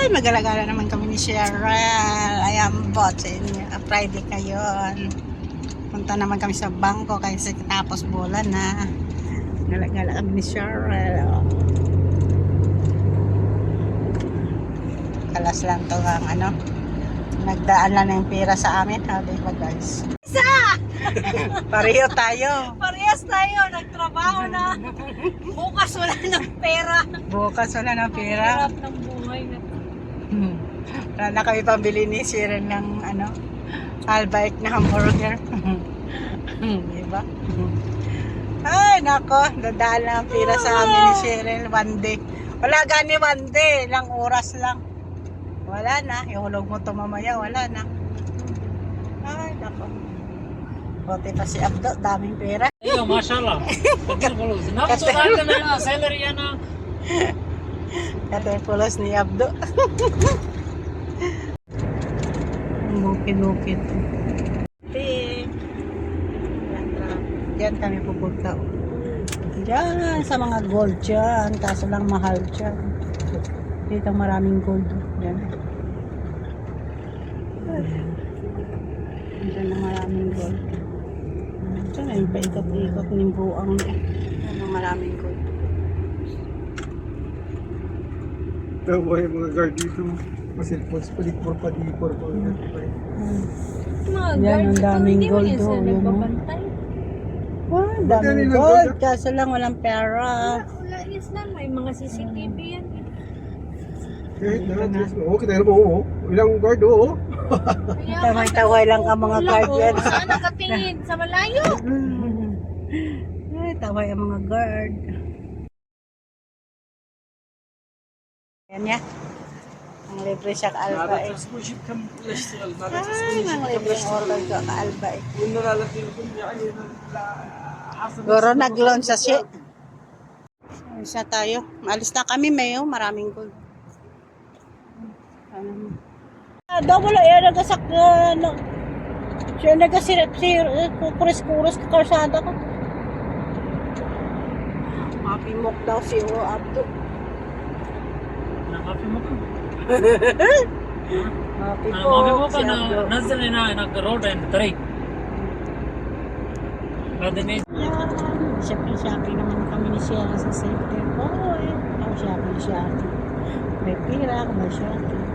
Magala-gala naman kami ni Cheryl. Ayan po sa inyo. Friday ngayon. Punta naman kami sa bangko kasi tapos bulan na. Gala-gala kami ni Cheryl. Kalas lang to ang ano. Nagdaan lang ng pera sa amin. Sabi ba guys? Isa! Pareho tayo. Parehas tayo. Nagtrabaho na. Bukas wala ng pera. Bukas wala ng pera. Hirap ng buhay na. Wala na kami pambili ni Cheryl ng ano, Albike na hamburger. Diba? Ay, nako. Dadaan lang ang pera sa amin ni Cheryl one day. Wala gani one day. Ilang oras lang. Wala na. Ihulog mo to mamaya. Wala na. Ay, nako. Buti pa si Abdo. Daming pera. ايوه ما شاء الله كتير فلوس نفسه عندنا سالري انا Kata yung pulos ni Abdo. Bukid-bukid. Diyan kami pupunta. Diyan sa mga gold dyan. Kaso lang mahal dyan. Dito maraming gold. Diyan. Diyan na maraming gold. Diyan ay paikot-ikot ng buang. Diyan na maraming gold. Tawa yung mga guard dito. Masilpon sa palikpor pa dipor pa. Mga Yan, ang guards, daming hindi mo gold yun sila doon, yun, no? nagbabantay. Wow, daming gold. Kaso lang walang pera. Wala yes lang. May mga CCTV yan. Kahit na, oo, kita na po, oo. Ilang guard, oo. Taway-taway lang ang mga guard. Saan nakatingin? Sa malayo. Ay, taway ang mga guard. Yan ya. Ang libre siya ka-alba eh. Ay, ang libre ang order ka ka-alba eh. Goro nag-launch sa siya. Isa tayo. Alis na kami, Mayo. Maraming gold. Double air nagasak no. Siya nagasirap kuris-kuris ka karsada ko. Mapimok daw si Abdo. نخاف ممكن Mapimok si Abdo. نزل هنا هناك الروড عند الطريق بعدين Shopping naman kami ni Sierra sa center. Oh, eh. Shopping. May pira, may shopping.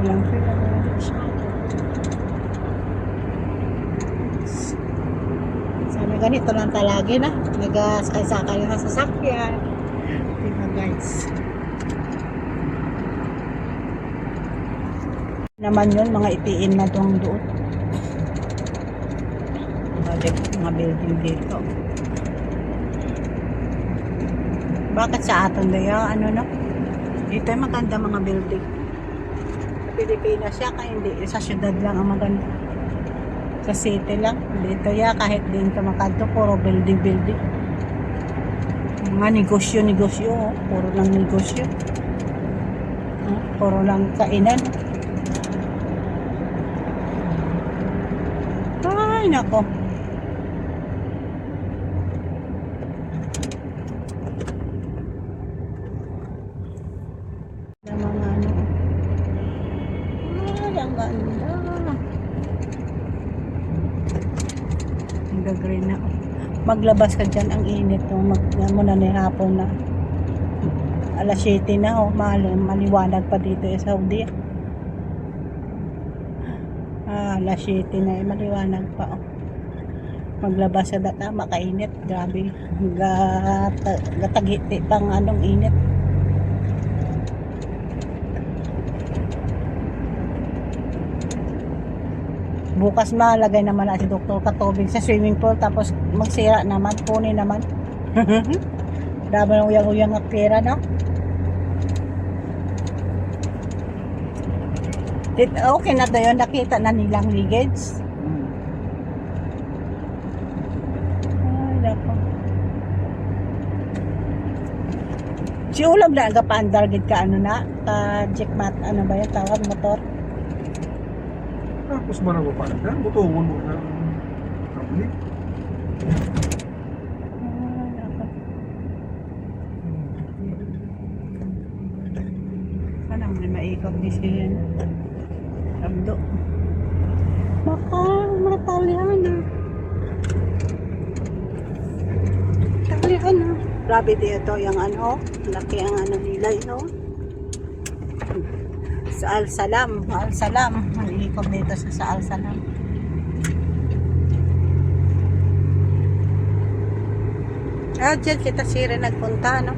Walang pira, walang shopping. Sana ganito lang talagi na. Nag-sakay na sa sasakyan. Diba guys? Naman yun, mga itiin na doon doon. Mga building dito. Bakit sa atin na yan? Ano no? Dito ay maganda mga building. Sa Pilipinas siya, kaya hindi. Sa syudad lang ang maganda. Sa city lang. Dito ya, kahit din ka makanto, puro building. Mga negosyo. Oh. Puro lang negosyo. Puro lang kainan. Ay, nako. Ang ganda. Nag-green na. Maglabas ka dyan, ang init. Muna na hapon na. Alas 7 na. Maliwanag pa dito sa Saudi. Alas 7 na. Maliwanag pa. Maglabas sa data. Makainit. Grabe. Gatagiti pang anong init. Bukas malagay naman na si Dr. Katubig sa swimming pool tapos magsira naman, kunin naman. Dami ng uyang-uyang at pera, no? Okay na to yun, nakita na nilang leakage. Ay, dako. Si Ulam na agapandar gid ka ano na, ka jackmat, ano ba yung tawag, motor? Tapos marang pa na, butungon mo na. Kabuli. Sana May maikot ni siya. Abdo. Baka matalihan na. Talihan na. Grabe dito yung ano. Laki ang ano nila yun. Sa Al-Salam. Al-Salam. Maikot dito sa Al-Salam. Diyan kita sira nagpunta, no?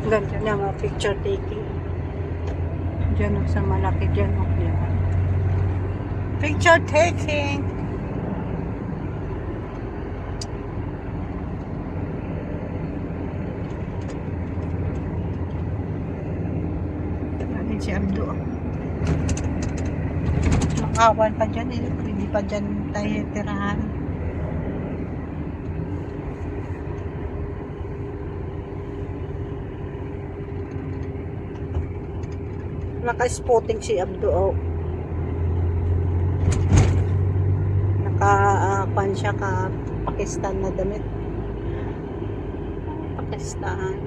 Ganda na mga picture taking. Diyan sa malaki dyan. Picture taking. Natin si Abdo. Makawan pa dyan eh. Hindi pa dyan tayo tirahan. Naka-spotting si Abdo. Oh. Naka-pan siya ka Pakistan na damit. Pakistan.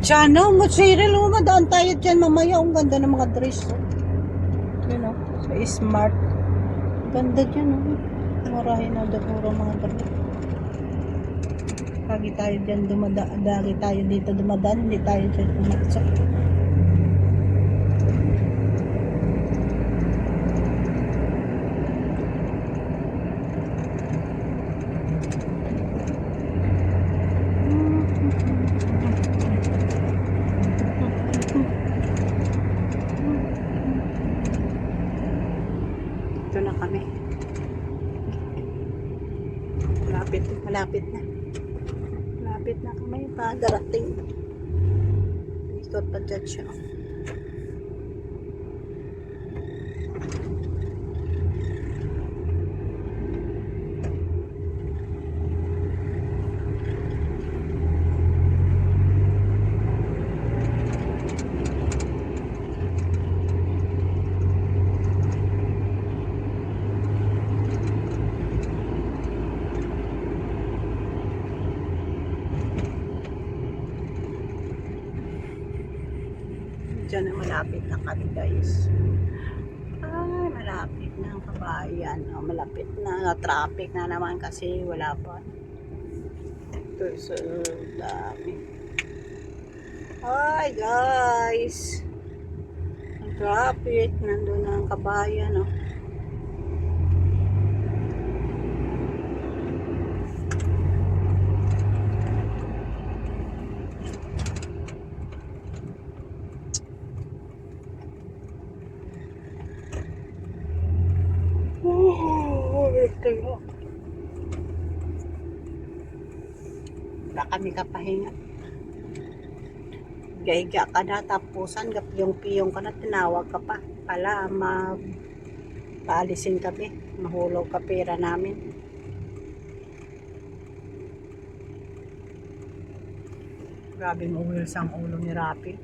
Diyan, no? Cyril, madaan tayo dyan mamaya. Ang ganda ng mga dress. You know, so smart. Ganda dyan, no? Murahin na puro mga damit. Lagi tayo dyan lagi tayo dito dumadaan, hindi tayo dyan pumaksok. Ito na kami. Malapit na. Malapit na kami pa darating. Ikot pa dyan siya. Diyan na malapit na kami guys. Ay, malapit na ang kabayan. Oh, malapit na. Traffic na naman kasi wala pa. Ito sa dami. Ay guys. Ang traffic. Nandun na ang kabayan. Oh. Wala kami kapahinga. Gaiga ka na tapusan, gapiyong-piyong ka na, tinawag ka pa. Pala, paalisin kami. Mahulog ka pera namin. Grabe mo wheels ang ulo ni Rapi.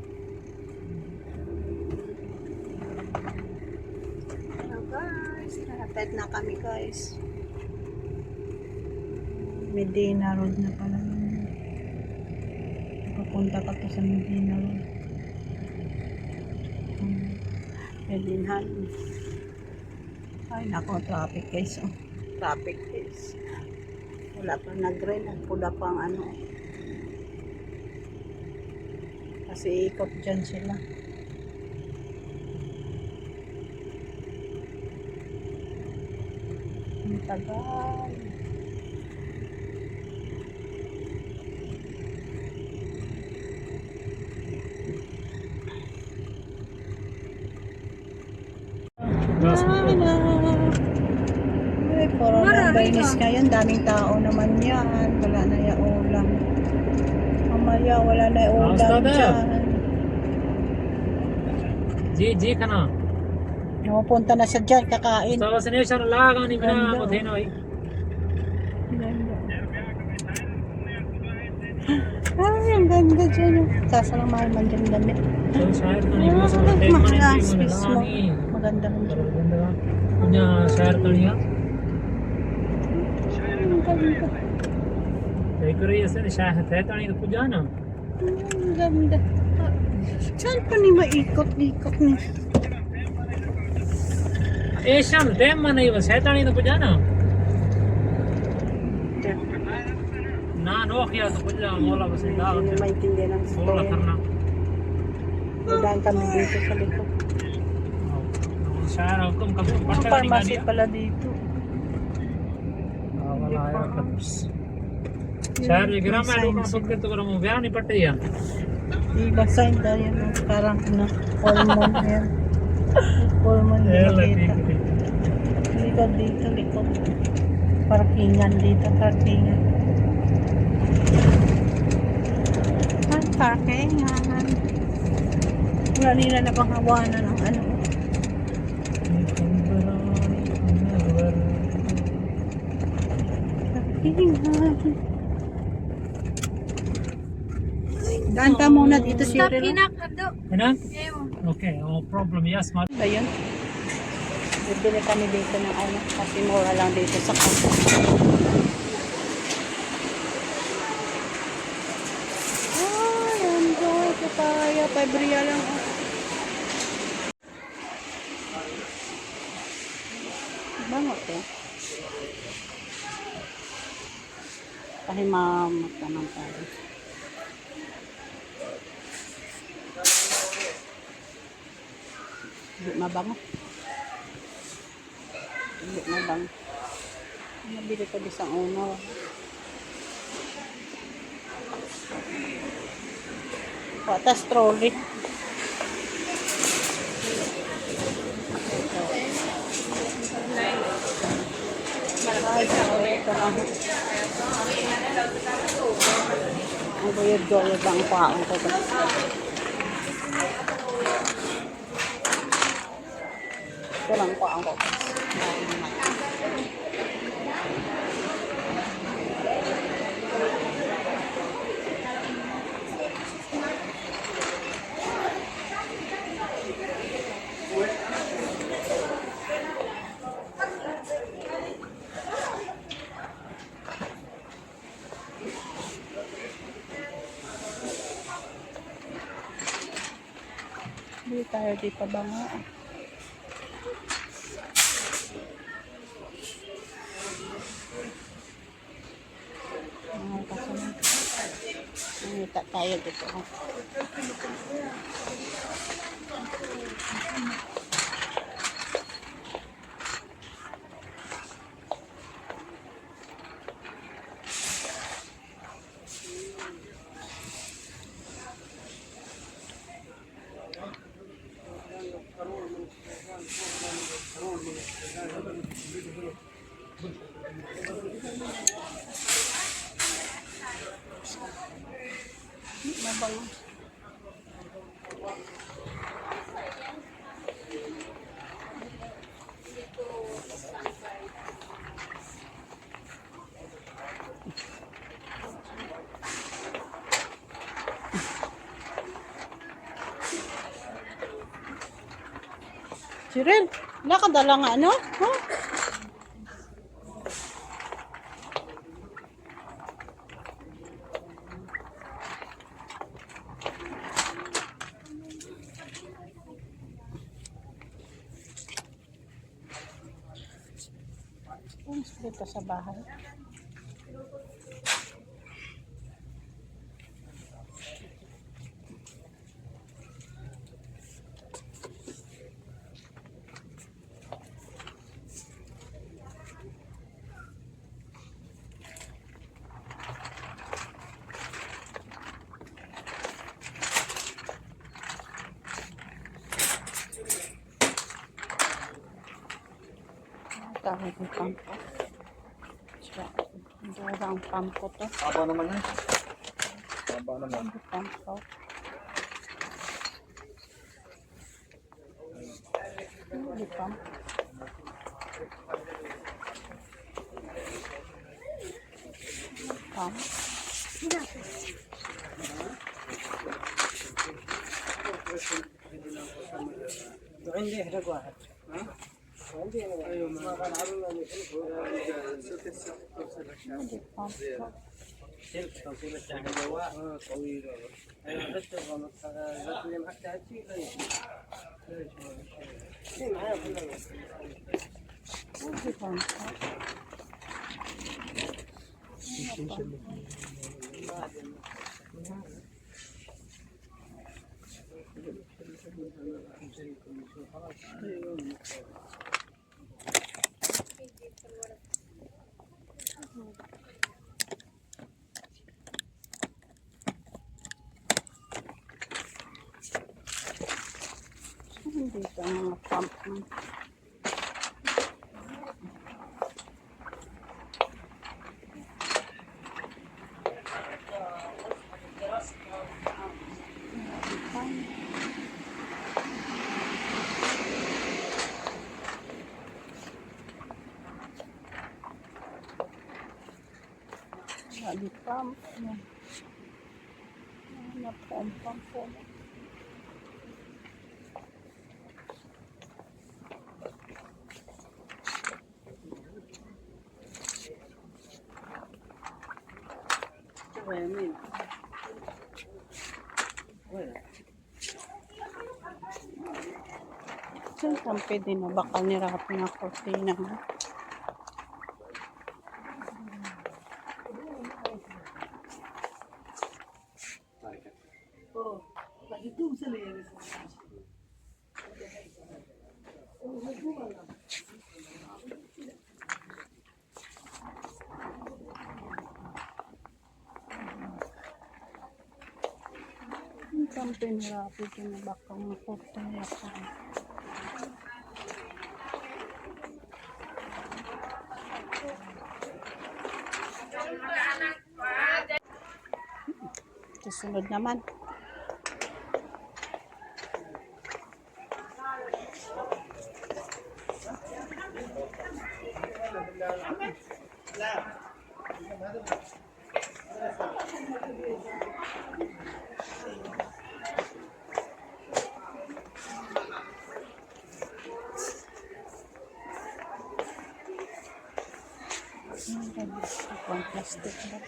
Malapit na kami guys. Medina Road na pala. Papunta ka to sa Medina Road. Medinhan. Ay nako, traffic guys. Oh. Traffic guys. Wala pa nag-rain. Pula pa ang ano. Kasi ikot dyan sila. Ang tagal. Ay, coronavirus ngayon, daming tao naman yan. Wala na yung ulam. Mamaya, wala na yung ulam dyan. जी का ना Pupunta na siya dyan, kakain. तो उसने सर लागा नहीं बिना मुझे ना भाई Ganda. Ay, ang ganda dyan. Sasalang mahal man dyan damit. So, share ka niya sa mga tema Mahal na ang hindi mo space mo. nalani. Maganda man dyan. Ganda ka. Kunya, share ka niya. Ang ganda. Kaya Korea sa share. Teta niya po dyan ah. Ang ganda. Saan pa ni maikot-ikot ni? Eh, Sham, tema na yun. Teta niya po dyan ah. Na, no, kaya ito po dyan. Wala ba sa Hindi ilaw? maintindihan ang Wala story. karna. Dadaan kami dito sa likod. Share ako kung Ang kapag pharmacy pala dito. wala ya tapos. Share yung grammar ko kung sukit ko mo biya ni pati ya. Iba sign tayo ng parang ano, hormone yan. Hormone Eh, yung lagi makita. ko. Likod dito, likod. Parkingan dito, parkingan. Ang parkingan. Wala nila na bang hawanan ng ano. Parkingan. Daan ka muna dito, Stop Cyril. kinakado. Ano? Ewan. Okay, no problem. Yes, ma. Ba yun? Bibili kami dito ng ano, kasi mura lang dito sa kanto. Ay, enjoy ko kaya. 5 real lang. Bangot eh. Pahimamat naman tayo. Hindi mabango. Hindi mabango. Nabili ko isang uno. Patas trolley. Ay, ito lang. Ang guyod-guyod ang paong ko. Ito lang paong ko. Hindi tayo di pa ba nga. Mahal kasi na. Nangita tayo dito. Mabango. Cyril, wala ka dala nga ano? Huh? Dito sa bahay. Tawag ng pampo. Ito ang pampo to. Haba naman yan. Haba naman. Pampo. Hindi pampo. Pampo. عندي احرق واحد عندي انا ايوه ما كان عامل سلك توصيل الشحن جواه طويل انا بس غلط هذا اللي حتى هاتي ليش معايا كله Dito ang mga pump. Di pump. Pump. يمين وين Diyan kang pwede na bakal nirapin na kortina. Diyan kang pinirapin na bakal na kortina. Susunod naman. Plastic ba?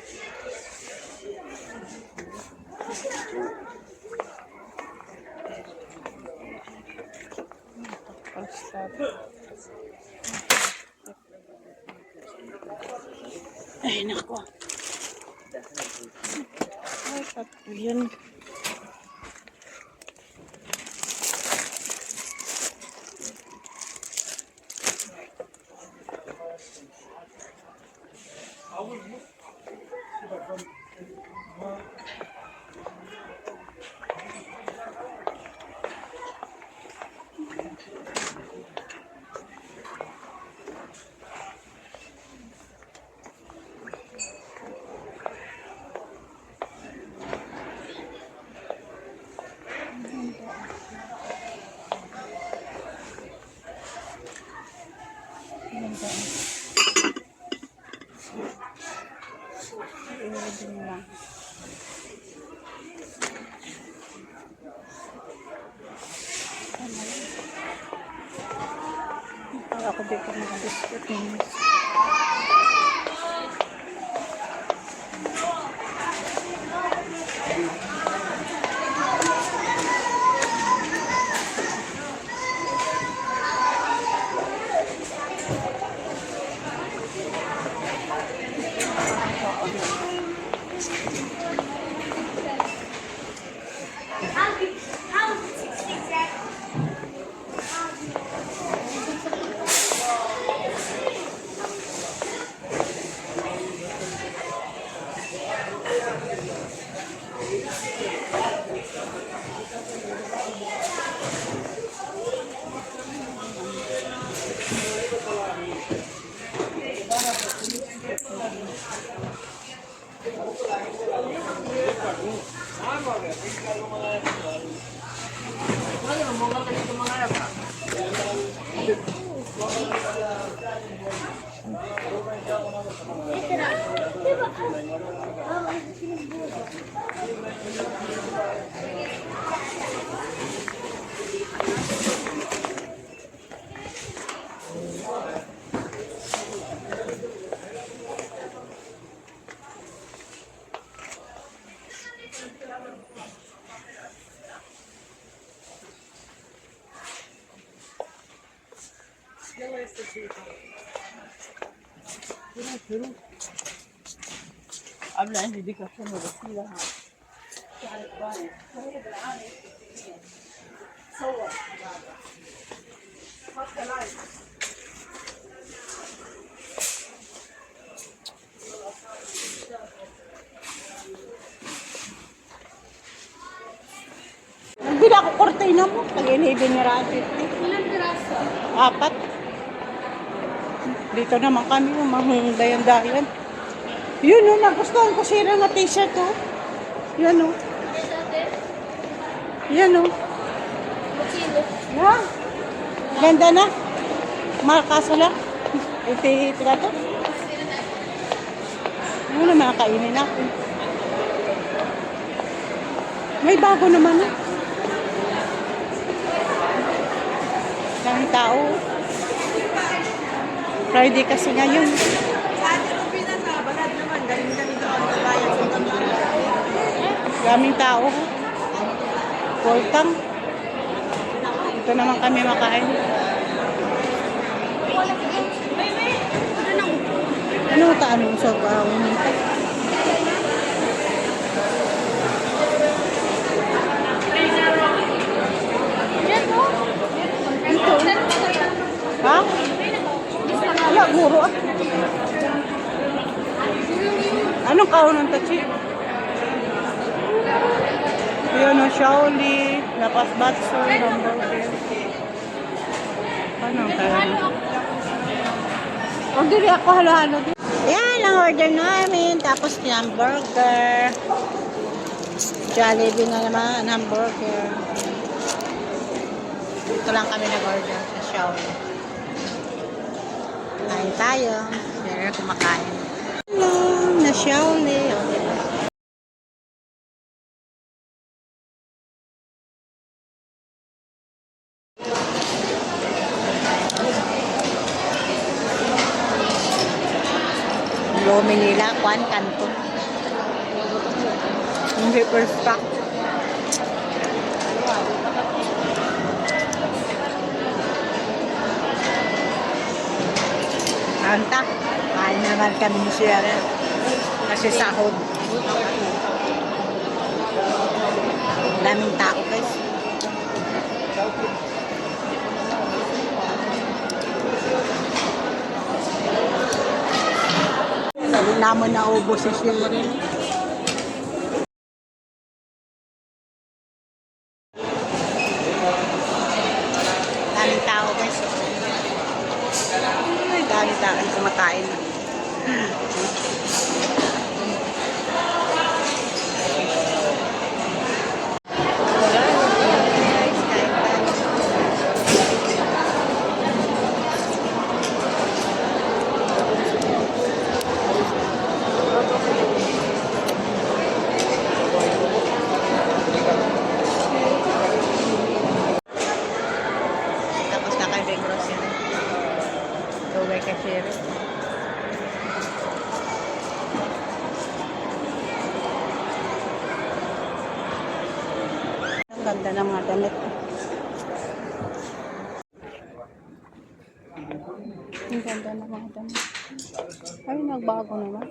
Ay, nako. Ay, tatlo yun. Iwadin lang. Para ako dito mag-biscuit niya. قبل عندي ديك عشان بسيلها Nagbili ako kortina mo. Pag inibin ni Rafi. Ilang piraso? 4. Dito naman kami, dayan-dayan. Yun o, nagustuhan ko sila nga t-shirt o. Yan o. Yan o. Yan. Ganda na. Markaso lang. Iti-hiti ka to. Ano naman kainin natin. May bago naman na. Daming tao. Friday kasi ngayon. Daming tao. Full tank. Ito naman kami makain. Ano ta anong sa ha? Wala, guro ah. Anong kaunan to, Chi? Yun o, Shaoli, Lapas Batso, Hamburger. Ano ang kaya? Order ako, halo-halo din. Yan ang order namin. Tapos hamburger. Jollibee na naman, hamburger. Ito lang kami nag-order sa Shaoli. Kain tayo. Pero kumakain. Hello, na Shaoli. Lomi nila, Juan Canton. Hindi first stock. Anta, kain naman kami ni Sharon. Kasi sahod. Daming tao guys. Sabi naman na ubos si Sharon. Daming tao guys. Ay, daming tao kumakain. Tapos na kayo ng grocery. Gawin ka share. Ang ganda ng mga damit. Ang ganda ng mga damit. Ay, nagbago naman.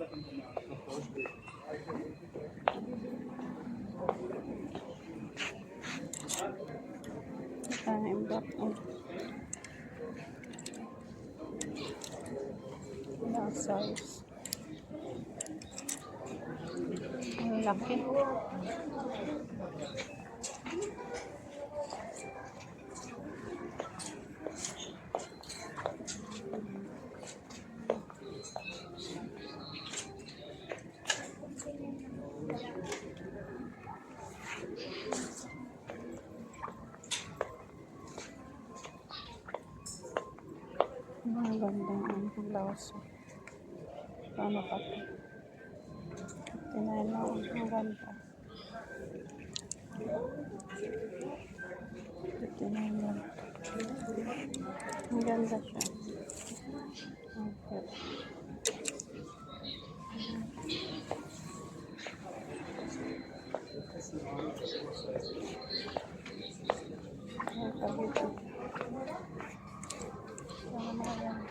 Time back. Size. Ang laki. Ang ganda ang blouse. Paano pa ito? Tinayin mo. Ang ganda. Tinayin mo. Ang ganda siya. Okay. Ang kabito. Ang mga yan.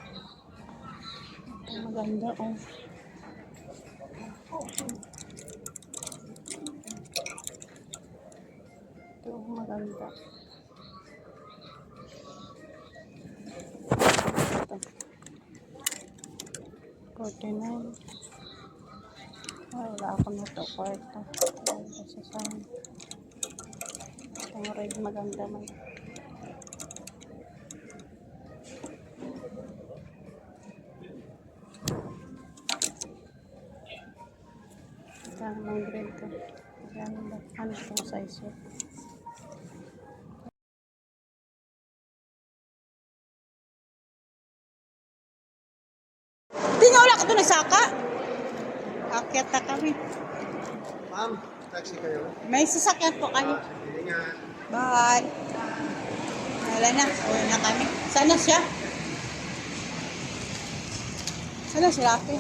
Maganda, oh. Ito, maganda. Ito. 49. Ay, wala ako na ito. Kwarto. Ito sa saan. Itong red maganda man. Tamang grade ko. Yan ba? Ano itong size ko? Di nga wala ka ito nagsaka. Akyat na kami. Ma'am, taxi kayo. May sasakyan po kayo. Ingat. Bye. Wala na. Uwi na kami. Sana siya? Sana si Rafi?